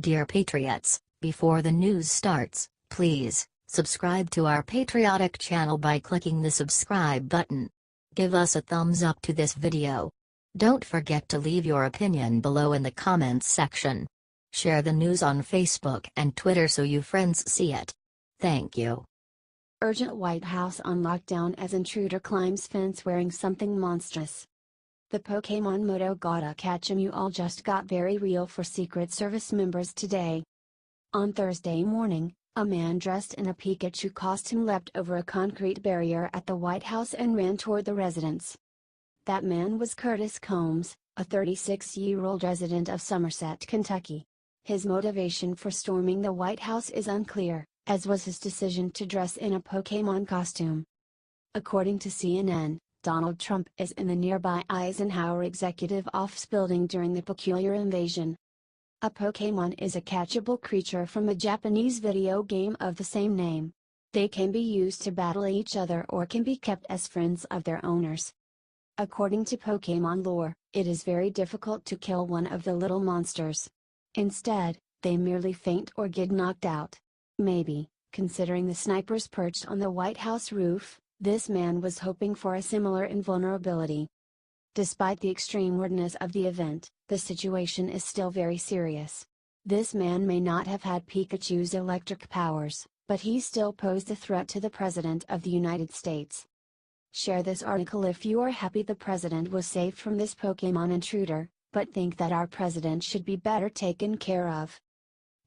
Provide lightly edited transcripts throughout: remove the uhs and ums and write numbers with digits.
Dear Patriots, before the news starts, please subscribe to our patriotic channel by clicking the subscribe button. Give us a thumbs up to this video. Don't forget to leave your opinion below in the comments section. Share the news on Facebook and Twitter so you friends see it. Thank you. Urgent White House on lockdown as intruder climbs fence wearing something monstrous. The Pokemon moto gotta catch 'em, you all just got very real for Secret Service members today. On Thursday morning, a man dressed in a Pikachu costume leapt over a concrete barrier at the White House and ran toward the residence. That man was Curtis Combs, a 36-year-old resident of Somerset, Kentucky. His motivation for storming the White House is unclear, as was his decision to dress in a Pokemon costume. According to CNN, Donald Trump is in the nearby Eisenhower Executive Office Building during the peculiar invasion. A Pokemon is a catchable creature from a Japanese video game of the same name. They can be used to battle each other or can be kept as friends of their owners. According to Pokemon lore, it is very difficult to kill one of the little monsters. Instead, they merely faint or get knocked out. Maybe, considering the snipers perched on the White House roof, this man was hoping for a similar invulnerability. Despite the extreme weirdness of the event, the situation is still very serious. This man may not have had Pikachu's electric powers, but he still posed a threat to the President of the United States. Share this article if you are happy the President was saved from this Pokemon intruder, but think that our President should be better taken care of.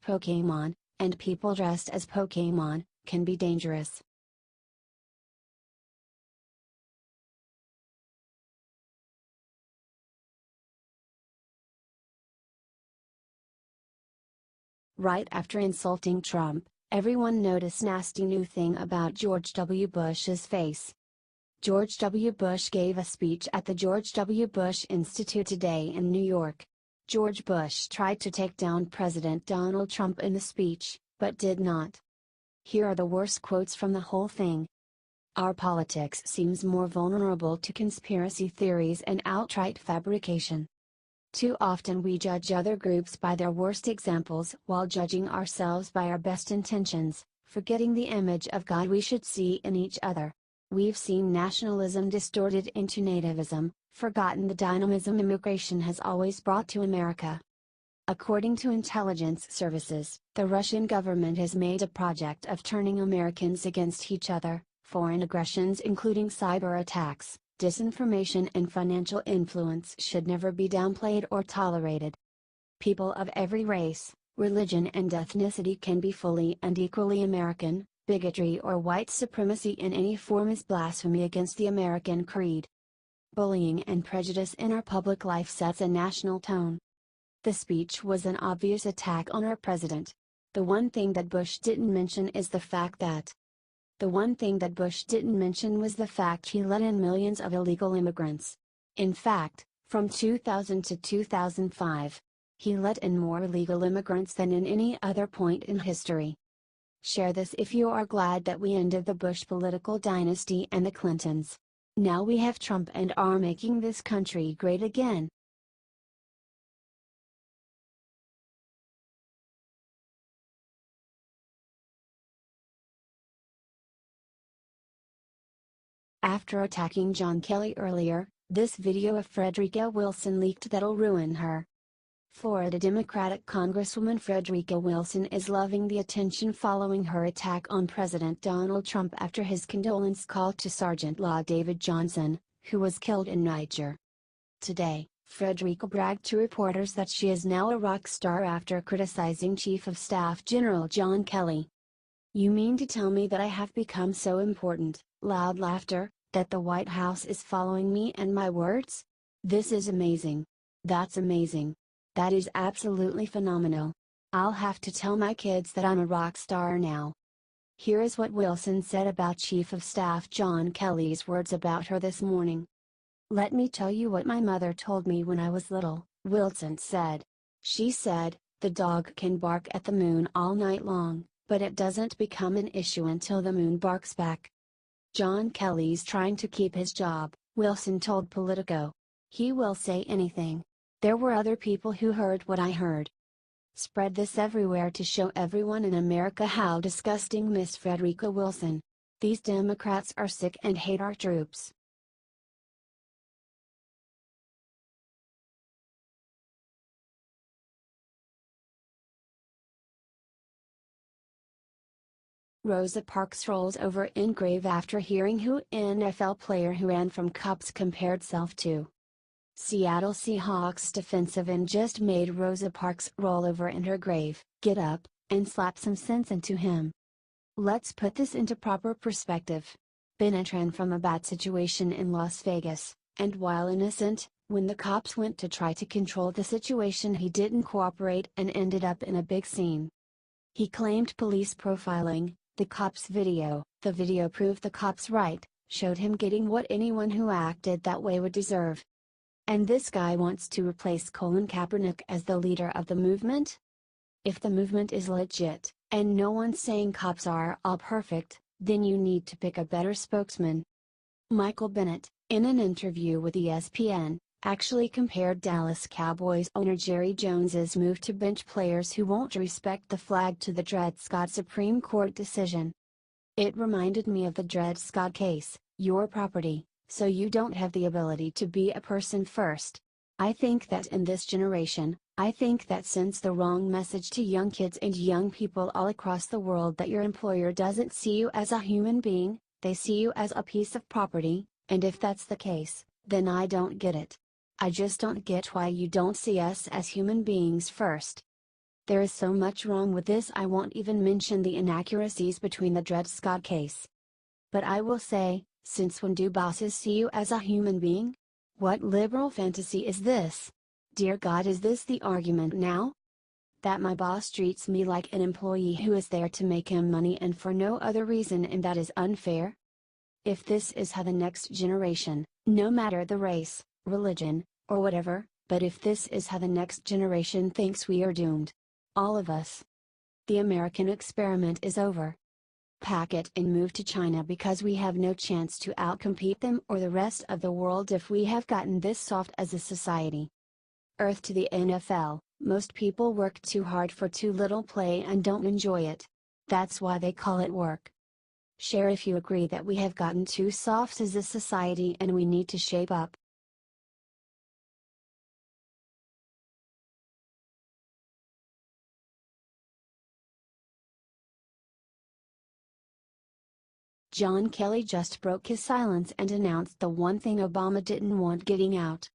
Pokemon, and people dressed as Pokemon, can be dangerous. Right after insulting Trump, everyone noticed nasty new thing about George W. Bush's face. George W. Bush gave a speech at the George W. Bush Institute today in New York. George Bush tried to take down President Donald Trump in the speech, but did not. Here are the worst quotes from the whole thing. Our politics seems more vulnerable to conspiracy theories and outright fabrication. Too often we judge other groups by their worst examples while judging ourselves by our best intentions, forgetting the image of God we should see in each other. We've seen nationalism distorted into nativism, forgotten the dynamism immigration has always brought to America. According to intelligence services, the Russian government has made a project of turning Americans against each other. Foreign aggressions including cyber attacks, disinformation and financial influence should never be downplayed or tolerated. People of every race, religion and ethnicity can be fully and equally American. Bigotry or white supremacy in any form is blasphemy against the American creed. Bullying and prejudice in our public life sets a national tone. The speech was an obvious attack on our president. The one thing that Bush didn't mention was the fact he let in millions of illegal immigrants. In fact, from 2000 to 2005, he let in more illegal immigrants than in any other point in history. Share this if you are glad that we ended the Bush political dynasty and the Clintons. Now we have Trump and are making this country great again. After attacking John Kelly earlier, this video of Frederica Wilson leaked that'll ruin her. Florida Democratic Congresswoman Frederica Wilson is loving the attention following her attack on President Donald Trump after his condolence call to Sergeant Law David Johnson, who was killed in Niger. Today, Frederica bragged to reporters that she is now a rock star after criticizing Chief of Staff General John Kelly. "You mean to tell me that I have become so important," loud laughter, "that the White House is following me and my words? This is amazing. That's amazing. That is absolutely phenomenal. I'll have to tell my kids that I'm a rock star now." Here is what Wilson said about Chief of Staff John Kelly's words about her this morning. "Let me tell you what my mother told me when I was little," Wilson said. She said, "The dog can bark at the moon all night long, but it doesn't become an issue until the moon barks back." John Kelly's trying to keep his job, Wilson told Politico. "He will say anything. There were other people who heard what I heard." Spread this everywhere to show everyone in America how disgusting Miss Frederica Wilson. These Democrats are sick and hate our troops. Rosa Parks rolls over in grave after hearing who NFL player who ran from cops compared self to. Seattle Seahawks defensive end just made Rosa Parks roll over in her grave, get up, and slap some sense into him. Let's put this into proper perspective. Bennett ran from a bad situation in Las Vegas, and while innocent, when the cops went to try to control the situation he didn't cooperate and ended up in a big scene. He claimed police profiling, the cops' the video proved the cops right, showed him getting what anyone who acted that way would deserve. And this guy wants to replace Colin Kaepernick as the leader of the movement? If the movement is legit, and no one's saying cops are all perfect, then you need to pick a better spokesman. Michael Bennett, in an interview with ESPN, actually compared Dallas Cowboys owner Jerry Jones's move to bench players who won't respect the flag to the Dred Scott Supreme Court decision. It reminded me of the Dred Scott case, your property, so you don't have the ability to be a person first. I think that in this generation, I think that sends the wrong message to young kids and young people all across the world that your employer doesn't see you as a human being, they see you as a piece of property, and if that's the case, then I don't get it. I just don't get why you don't see us as human beings first. There is so much wrong with this. I won't even mention the inaccuracies between the Dred Scott case. But I will say, since when do bosses see you as a human being? What liberal fantasy is this? Dear God, is this the argument now? That my boss treats me like an employee who is there to make him money and for no other reason, and that is unfair? If this is how the next generation, no matter the race, religion, or whatever, but if this is how the next generation thinks, we are doomed. All of us. The American experiment is over. Pack it and move to China, because we have no chance to outcompete them or the rest of the world if we have gotten this soft as a society. Earth to the NFL, most people work too hard for too little play and don't enjoy it. That's why they call it work. Share if you agree that we have gotten too soft as a society and we need to shape up. John Kelly just broke his silence and announced the one thing Obama didn't want getting out.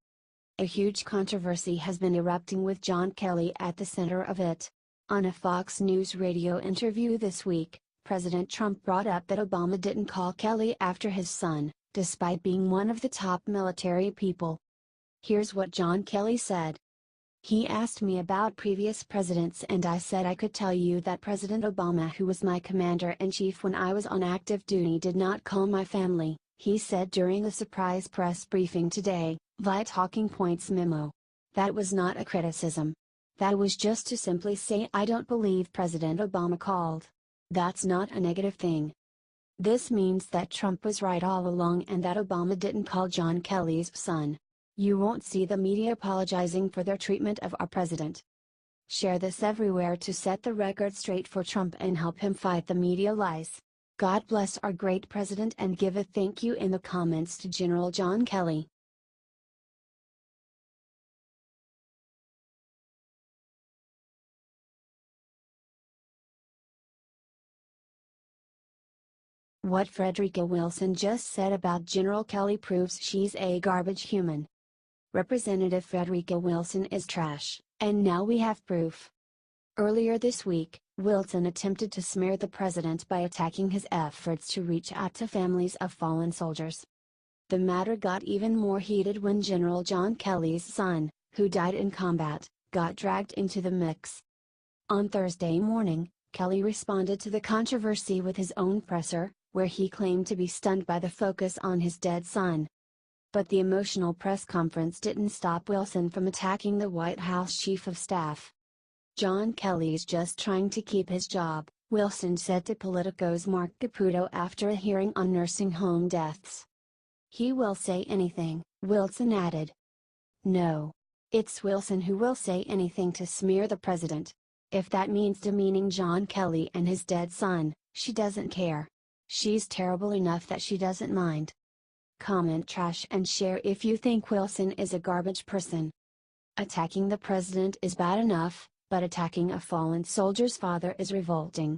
A huge controversy has been erupting with John Kelly at the center of it. On a Fox News radio interview this week, President Trump brought up that Obama didn't call Kelly after his son, despite being one of the top military people. Here's what John Kelly said. He asked me about previous presidents and I said I could tell you that President Obama, who was my commander-in-chief when I was on active duty, did not call my family, he said during a surprise press briefing today, via Talking Points memo. That was not a criticism. That was just to simply say I don't believe President Obama called. That's not a negative thing. This means that Trump was right all along and that Obama didn't call John Kelly's son. You won't see the media apologizing for their treatment of our president. Share this everywhere to set the record straight for Trump and help him fight the media lies. God bless our great president, and give a thank you in the comments to General John Kelly. What Frederica Wilson just said about General Kelly proves she's a garbage human. Representative Frederica Wilson is trash, and now we have proof. Earlier this week, Wilson attempted to smear the president by attacking his efforts to reach out to families of fallen soldiers. The matter got even more heated when General John Kelly's son, who died in combat, got dragged into the mix. On Thursday morning, Kelly responded to the controversy with his own presser, where he claimed to be stunned by the focus on his dead son. But the emotional press conference didn't stop Wilson from attacking the White House Chief of Staff. John Kelly's just trying to keep his job, Wilson said to Politico's Mark Caputo after a hearing on nursing home deaths. He will say anything, Wilson added. No. It's Wilson who will say anything to smear the president. If that means demeaning John Kelly and his dead son, she doesn't care. She's terrible enough that she doesn't mind. Comment trash and share if you think Wilson is a garbage person. Attacking the president is bad enough, but attacking a fallen soldier's father is revolting.